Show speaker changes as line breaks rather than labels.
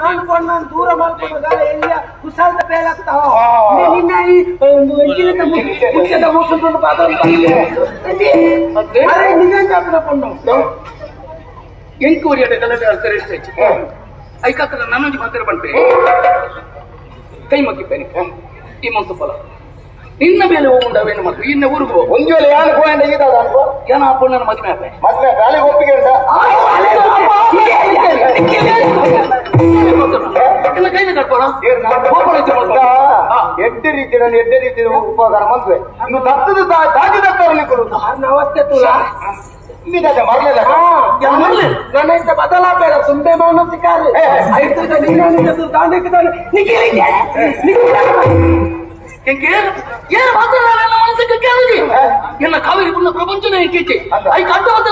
ಅನ್ಕೊಂಡು ನಾನು ದೂರ ಮಾಡ್ಕೊಂಡಾಗ ಎಲ್ಲ ಕುಸಾಲ್ದ ಬೇಲಾಗ್ತಾವ ನಿನ್ನ ಈ ಮುಖ್ಯದ ಮುಸುಕೊಂಡು ನಿಜ
ಎಂಕೂರಿ ಗಲಭೆ ಐಕಾತ್ರ ನನ್ನೊಂದು ಮಾತ್ರ ಬಂದ್ರೆ ಕೈ ಮಗ್ಗಿದ್ದೇನೆ ಈ ಮಂತು ಫಲ ನಿನ್ನ ಮೇಲೆ ಹೋಗುಂಡವೇನು ಮತ್ತು ಇನ್ನ ಊರಿಗೂ
ಒಂದು ವೇಳೆ ಯಾರು
ಏನ ಅಪ್ಪ ನನ್ನ ಮದುವೆ ಆಗ
ಮದ್ವೆ ಗಾಳಿಗೆ ಒಪ್ಪಿಗೆ
ಕೈನ ಕಟ್ಬೋಣ
ಎಡ್ಡೆ ರೀತಿ ನಾನು ಎಡ್ಡೆ ರೀತಿ ಉಪಕಾರ ಮದ್ವೆ ಇನ್ನು ದತ್ತದ ದಾದಿ ದತ್ತರನ್ನು ಕೊಡುದು
ಅವಸ್ಥೆ ತುಲ ಗಣೇಶ ಬದಲಾಬೇಡ ತುಂಬೆ ಮೌನ ಸಿಕ್ಕಾರೆ
ಏನು ಮಾತಾಡ ಮನಸ್ಸಿಗೆ ಕೇಳಿದೆ ಎಲ್ಲ ಕಾವೇರಿ ಪುಣ್ಯ ಪ್ರಪಂಚನೇ ಕೇಚೆ ಐ ಕಟ್ಟವತ್ತ